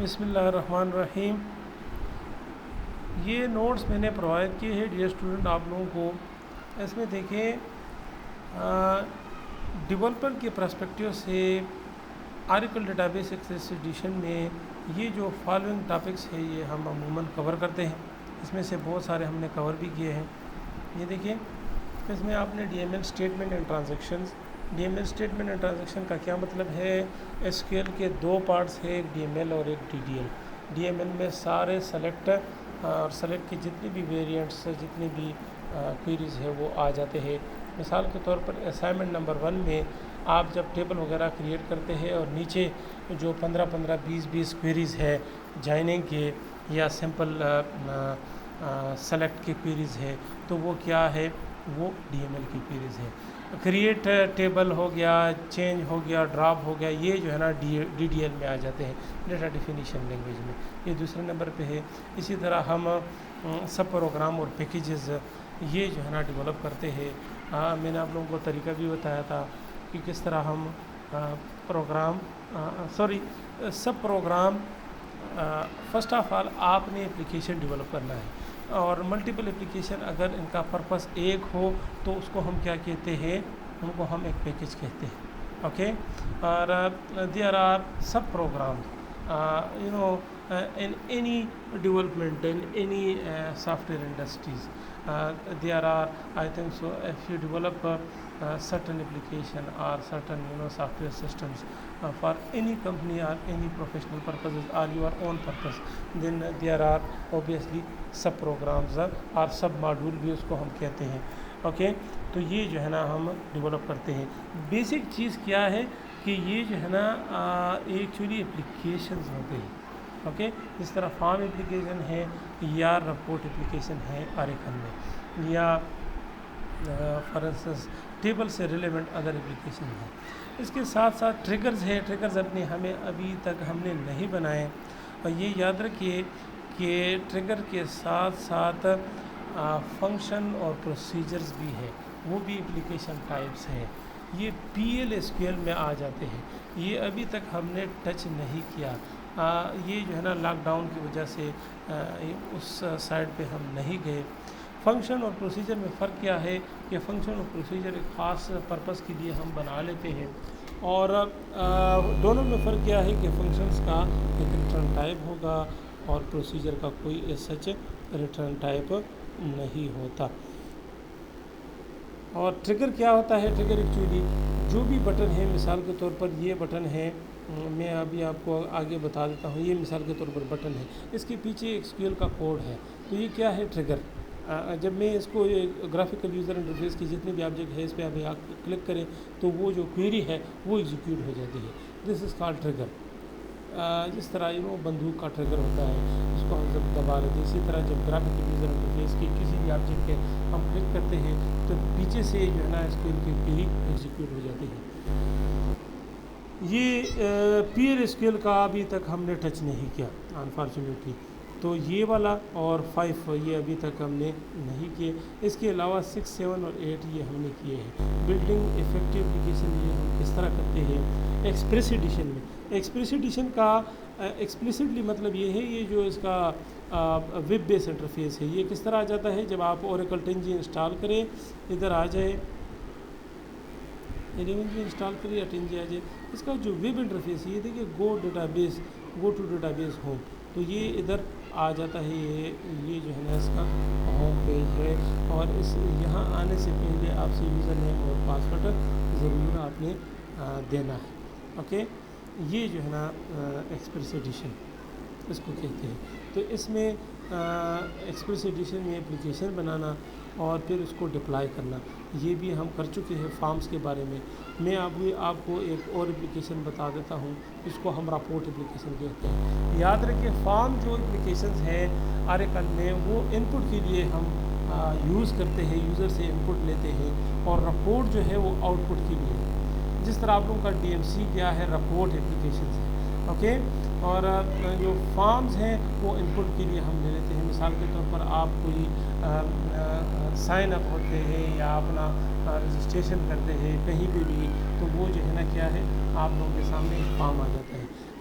بسم اللہ الرحمن الرحیم. یہ نوٹس میں نے پرووائڈ کیے ہیں ڈیئر اسٹوڈنٹ آپ لوگوں کو. اس میں دیکھیں ڈیولپر کے پرسپیکٹیو سے Oracle database access edition میں یہ جو فالوئنگ ٹاپکس ہے یہ ہم عموماً کور کرتے ہیں. اس میں سے بہت سارے ہم نے کور بھی کیے ہیں. یہ دیکھیں اس میں آپ نے D M L statement and transactions. D M L statement and transaction کا کیا مطلب ہے؟ ایس کیو ایل کے دو پارٹس ہیں، ایک ڈی ایم ایل اور ایک D D L. D M L میں سارے سلیکٹ اور سلیکٹ کی جتنی بھی ویریئنٹس جتنی بھی کوئریز ہے وہ آ جاتے ہیں. مثال کے طور پر اسائنمنٹ نمبر 1 میں آپ جب ٹیبل وغیرہ کریٹ کرتے ہیں اور نیچے جو 15 20 کوئریز ہے جوائننگ کے یا سمپل سلیکٹ کی کوئریز ہے تو وہ کیا ہے؟ وہ ڈی ایم ایل کی کوئریز ہے. کریٹ ٹیبل ہو گیا، چینج ہو گیا، ڈراپ ہو گیا، یہ جو ہے نا ڈی ڈی ایل میں آ جاتے ہیں، ڈیٹا ڈیفینیشن لینگویج میں. یہ دوسرے نمبر پہ ہے. اسی طرح ہم سب پروگرام اور پیکیجز یہ جو ہے نا ڈیولپ کرتے ہیں. میں نے آپ لوگوں کو طریقہ بھی بتایا تھا کہ کس طرح ہم سب پروگرام فرسٹ آف آل آپ نے اپلیکیشن ڈیولپ کرنا ہے، اور ملٹیپل اپلیکیشن اگر ان کا پرپس ایک ہو تو اس کو ہم کیا کہتے ہیں؟ ان کو ہم ایک پیکیج کہتے ہیں. اوکے. اور دیر آر سب program in any development in any software industries there are, I think so, if you develop certain application or certain software systems for any company or any professional purposes or your own purpose, then there are obviously sub programs or sub module بھی اس کو ہم کہتے ہیں. Okay. تو یہ جو ہے نا ہم ڈیولپ کرتے ہیں. بیسک چیز کیا ہے کہ یہ جو ہے نا ایکچولی اپلیکیشنز ہوتے ہیں. اوکے. اس طرح فارم اپلیکیشن ہے یا رپورٹ اپلیکیشن ہے آریکل میں، یا فار انسٹنس ٹیبل سے ریلیونٹ ادر اپلیکیشن ہے. اس کے ساتھ ساتھ ٹریگرز ہے. ٹریگرز ہمیں ابھی تک ہم نے نہیں بنائے، اور یہ یاد رکھیے کہ ٹریگر کے ساتھ ساتھ فنکشن اور پروسیجرز بھی ہے، وہ بھی اپلیکیشن ٹائپس ہیں. یہ P L S Q L میں آ جاتے ہیں. یہ ابھی تک ہم نے ٹچ نہیں کیا. یہ جو ہے نا لاک ڈاؤن کی وجہ سے اس سائڈ پہ ہم نہیں گئے. فنکشن اور پروسیجر میں فرق کیا ہے کہ فنکشن اور پروسیجر ایک خاص پرپس کے لیے ہم بنا لیتے ہیں، اور دونوں میں فرق کیا ہے کہ فنکشنز کا ایک ریٹرن ٹائپ ہوگا اور پروسیجر کا کوئی سچ ریٹرن ٹائپ نہیں ہوتا. اور ٹریگر کیا ہوتا ہے؟ ٹریگر ایکچولی جو بھی بٹن ہے، مثال کے طور پر یہ بٹن ہے، میں ابھی آپ کو آگے بتا دیتا ہوں. یہ مثال کے طور پر بٹن ہے، اس کے پیچھے ایک ایس کیو ایل کا کوڈ ہے. تو یہ کیا ہے؟ ٹریگر. جب میں اس کو گرافیکل یوزر انٹرفیس کی جتنے بھی آبجیکٹ ہے اس پہ ابھی آپ کلک کریں تو وہ جو کوئری ہے وہ ایگزیکیوٹ ہو جاتی ہے. دس از کالڈ ٹریگر. جس طرح بندوق کا ٹریگر ہوتا ہے، اس کو ہم جب دبا لیتے ہیں، اسی طرح جب گرافیکل یوزر انٹرفیس کی کسی بھی آبجیکٹ پہ ہم کلک کرتے ہیں تو پیچھے سے جو ہے نا اس کی کوئری ایگزیکیوٹ ہو جاتی ہے. یہ P L S Q L کا ابھی تک ہم نے ٹچ نہیں کیا انفارچونیٹلی. تو یہ والا اور 5 یہ ابھی تک ہم نے نہیں کیے. اس کے علاوہ 6 7 اور 8 یہ ہم نے کیے ہیں. بلڈنگ افیکٹو اپلیکیشن یہ ہم کس طرح کرتے ہیں ایکسپریس ایڈیشن میں. ایکسپریس ایڈیشن کا ایکسپلیسٹلی مطلب یہ ہے، یہ جو اس کا ویب بیس انٹرفیس ہے یہ کس طرح آ جاتا ہے؟ جب آپ اوریکل 10G انسٹال کریں، ادھر آ جائے 11G انسٹال کریں یا 10G آ جائے، اس کا جو ویب انٹرفیس ہے یہ دیکھیں go to database home. تو یہ ادھر آ جاتا ہے. یہ جو ہے نا اس کا ہوم پیج ہے، اور یہاں آنے سے پہلے آپ سے یوزر نیم اور پاسورڈ ضرور آپ نے دینا ہے. اوکے. یہ جو ہے نا ایکسپریس ایڈیشن اس کو کہتے ہیں. تو اس میں ایکسپریس ایڈیشن میں اپلیکیشن بنانا اور پھر اس کو ڈپلائی کرنا، یہ بھی ہم کر چکے ہیں فارمز کے بارے میں. میں آپ کو ایک اور اپلیکیشن بتا دیتا ہوں، اس کو ہم رپورٹ اپلیکیشن کہتے ہیں. یاد رکھیں فارم جو اپلیکیشنز ہیں آریکل میں وہ ان پٹ کے لیے ہم یوز کرتے ہیں، یوزر سے ان پٹ لیتے ہیں، اور رپورٹ جو ہے وہ آؤٹ پٹ کے لیے. جس طرح آپ لوگوں کا ڈی ایم سی کیا ہے؟ رپورٹ اپلیکیشنز ہے. اوکے. اور جو فارمز ہیں وہ ان پٹ کے لیے ہم لے لیتے ہیں. مثال کے طور پر آپ کوئی سائن اپ ہوتے ہیں یا اپنا رجسٹریشن کرتے ہیں کہیں پہ بھی، تو وہ جو ہے نا کیا ہے آپ لوگوں کے سامنے ایک فارم آ جاتا ہے.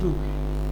2,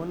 1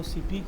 OCP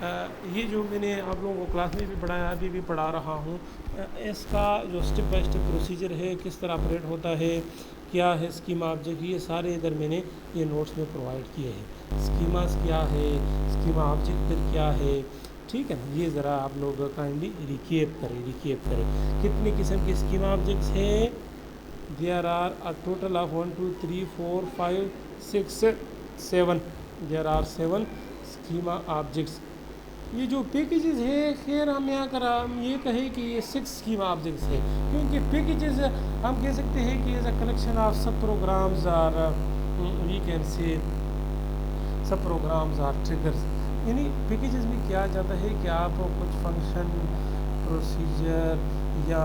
یہ جو میں نے آپ لوگوں کو کلاس میں بھی پڑھایا ابھی بھی پڑھا رہا ہوں، اس کا جو اسٹیپ بائی اسٹیپ پروسیجر ہے، کس طرح آپریٹ ہوتا ہے، کیا ہے اسکیما آبجیکٹ، یہ سارے ادھر میں نے یہ نوٹس میں پرووائڈ کیے ہیں۔ اسکیماز کیا ہے، اسکیما آبجیکٹ پھر کیا ہے، ٹھیک ہے نا، یہ ذرا آپ لوگ کائنڈلی ریکیپ کریں۔ کتنی قسم کی اسکیما آبجیکٹس ہیں؟ There are a total of 1 2 3 4 5 6 7 there are 7 schema objects. یہ جو پیکیجز ہے، خیر ہم یہاں کر ہم یہ کہیں کہ یہ 6 اسکیما آبجیکٹس ہے، کیونکہ پیکیجز ہم کہہ سکتے ہیں کہ is a collection of sub programs اور we can say sub programs اور ٹریگرز۔ یعنی پیکیجز میں کیا جاتا ہے کہ آپ کچھ فنکشن، پروسیجر یا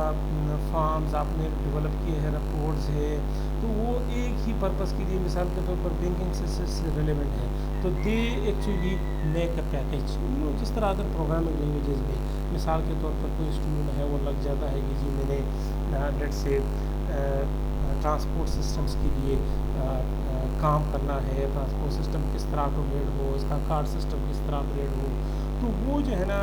فارمز آپ نے ڈیولپ کیے ہیں، رپورٹس ہے، تو وہ ایک ہی پرپس کے لیے، مثال کے طور پر بینکنگ سسٹم سے ریلیونٹ ہے، تو they actually make a package. جس طرح اگر پروگرامنگ لینگویجز میں مثال کے طور پر کوئی اسٹوڈنٹ ہے، وہ لگ جاتا ہے کہ جی میں نے لیٹ سے ٹرانسپورٹ سسٹمز کے لیے کام کرنا ہے، ٹرانسپورٹ سسٹم کس طرح آٹومیٹ ہو، اس کا کارڈ سسٹم کس طرح اپگریڈ ہو، تو وہ جو ہے نا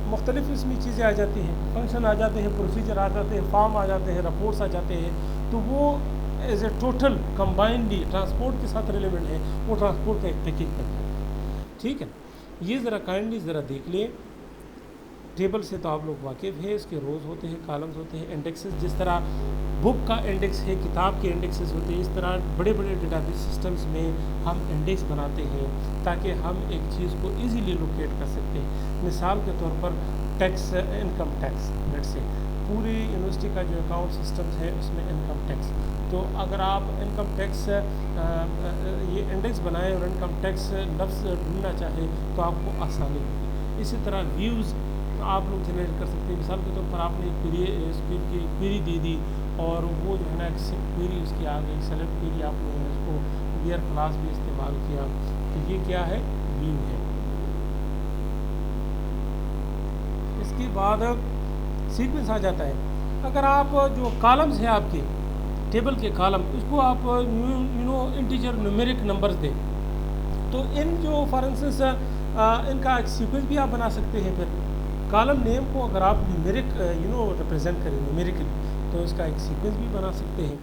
مختلف اس میں چیزیں آ جاتی ہیں، فنکشن آ جاتے ہیں، پروسیجر آ جاتے ہیں، فارم آ جاتے ہیں، رپورٹس آ جاتے ہیں، تو وہ ایز اے ٹوٹل کمبائنڈلی ٹرانسپورٹ کے ساتھ ریلیونٹ ہے، وہ ٹرانسپورٹ کا ایک پیکیج بن جاتا ہے، ٹھیک ہے۔ یہ ذرا کائنڈلی ذرا دیکھ لیں، ٹیبل سے تو آپ لوگ واقف ہے، اس کے روز ہوتے ہیں، کالمز ہوتے ہیں، انڈیکسز، جس طرح بک کا انڈیکس ہے، کتاب کے انڈیکسز ہوتے ہیں، اس طرح بڑے بڑے ڈیٹا بیس سسٹمز میں ہم انڈیکس بناتے ہیں تاکہ ہم ایک چیز کو ایزیلی لوکیٹ کر سکتے ہیں۔ مثال کے طور پر ٹیکس، انکم ٹیکس، لیٹ سے پوری یونیورسٹی کا جو اکاؤنٹ سسٹمز ہے اس میں انکم ٹیکس، تو اگر آپ انکم ٹیکس یہ انڈیکس بنائیں اور انکم ٹیکس لفظ ڈھونڈنا چاہیں تو آپ کو آسانی ہوگی۔ اسی طرح ویوز آپ لوگ جنریٹ کر سکتے ہیں، مثال کے طور پر آپ نے ایک کویری دے دی اور وہ جو ہے نا ایک کویری اس کی آ گئی، سلیکٹ کویری، آپ لوگوں نے اس کو ویئر کلاس بھی استعمال کیا، تو یہ کیا ہے؟ ویو ہے۔ اس کے بعد سیکوینس آ جاتا ہے۔ اگر آپ جو کالمز ہیں آپ کے ٹیبل کے کالم، اس کو آپ انٹیجر نیومیرک نمبرز دیں، تو ان جو فار انسٹنس ان کا ایک سیکوینس بھی آپ بنا سکتے ہیں۔ پھر کالم نیم کو اگر آپ نیومیرک ریپرزینٹ کریں نیومیریکلی، تو اس کا ایک سیکوینس بھی بنا سکتے ہیں۔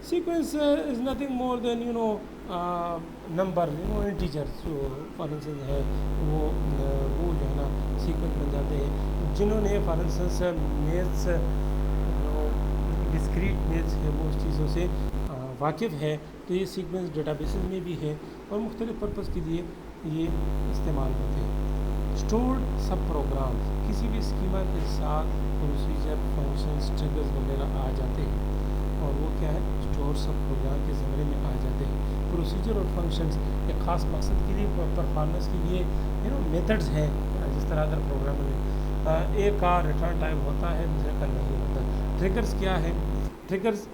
Sequence is nothing more than number, integer جو فار انسٹنس ہے وہ جو ہے نا سیکوینس بن جاتے ہیں۔ جنہوں نے for instance maths, discrete maths ہے، وہ اس چیزوں سے واقف ہے، تو یہ سیکوینس ڈیٹا بیسز میں بھی ہے اور مختلف پرپس کے لیے یہ استعمال ہوتے ہیں۔ اسٹورڈ سب پروگرام کسی بھی اسکیما کے ساتھ پروسیجر، فنکشنز، ٹریگرز وغیرہ آ جاتے ہیں، اور وہ کیا ہے؟ اسٹور سب پروگرام کے زمرے میں آ جاتے ہیں۔ پروسیجر اور فنکشنز ایک خاص مقصد کے لیے، پرفارمنس کے لیے میتھڈز ہیں، جس طرح اگر پروگرام میں ایک کا ریٹرن ٹائم ہوتا ہے، دوسرے کا نہیں ہوتا۔ ٹریگرز کیا ہے؟ ٹریگرز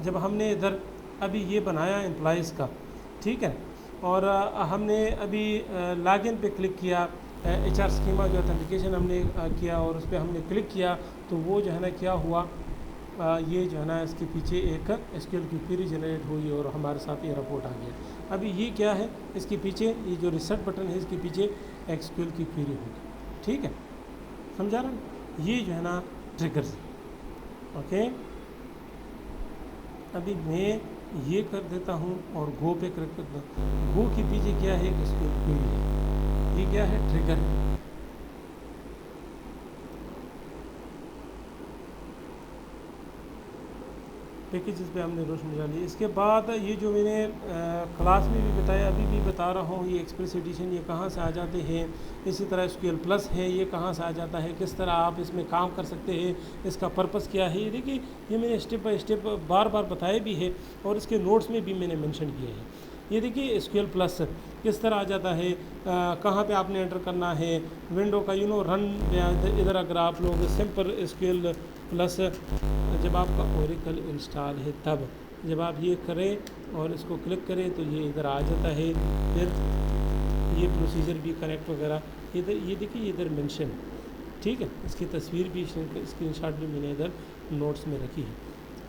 جب ہم نے ادھر ابھی یہ بنایا امپلائیز کا، ٹھیک ہے، اور ہم نے ابھی لاگ ان پہ کلک کیا، ایچ آر اسکیما جو اتھینٹیکیشن ہم نے کیا اور اس پہ ہم نے کلک کیا، تو وہ جو ہے نا کیا ہوا، یہ جو ہے نا اس کے پیچھے ایک ایس کیو ایل کی کویری جنریٹ ہوئی اور ہمارے ساتھ یہ رپورٹ آ گیا۔ ابھی یہ کیا ہے؟ اس کے پیچھے یہ جو ریسیٹ بٹن ہے، اس کے پیچھے ایس کیو ایل کی کویری ہوگی، ٹھیک ہے، سمجھا رہا؟ یہ جو ہے نا ٹریگرز، اوکے۔ ابھی میں یہ کر دیتا ہوں اور گو پہ کلک کرتا ہوں، گو کے پیچھے کیا ہے؟ اس کو کوئی، یہ کیا ہے؟ ٹریگر۔ پیکیجز پہ ہم نے روشنی ڈالی۔ اس کے بعد یہ جو میں نے کلاس میں بھی بتایا، ابھی بھی بتا رہا ہوں، یہ ایکسپریس ایڈیشن یہ کہاں سے آ جاتے ہیں، اسی طرح ایس کیو ایل پلس ہے، یہ کہاں سے آ جاتا ہے، کس طرح آپ اس میں کام کر سکتے ہیں، اس کا پرپس کیا ہے۔ یہ دیکھیے، یہ میں نے اسٹیپ بائی اسٹیپ بار بار بتایا بھی ہے اور اس کے نوٹس میں بھی میں نے مینشن کیا ہے۔ یہ دیکھیے ایس کیو ایل پلس کس طرح آ جاتا ہے، کہاں پہ آپ نے انٹر کرنا ہے، ونڈو کا رن، ادھر اگر آپ لوگ simple S Q L plus, جب آپ کا اوریکل انسٹال ہے تب جب آپ یہ کریں اور اس کو کلک کریں تو یہ ادھر آ جاتا ہے۔ پھر یہ پروسیجر بھی کنیکٹ وغیرہ ادھر، یہ دیکھیے یہ ادھر مینشن ہے، ٹھیک ہے، اس کی تصویر بھی، اسکرین شاٹ بھی میں نے ادھر نوٹس میں رکھی ہے۔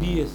BS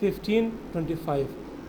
1525।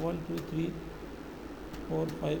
1 2 3 4 5।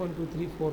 1 2 3 4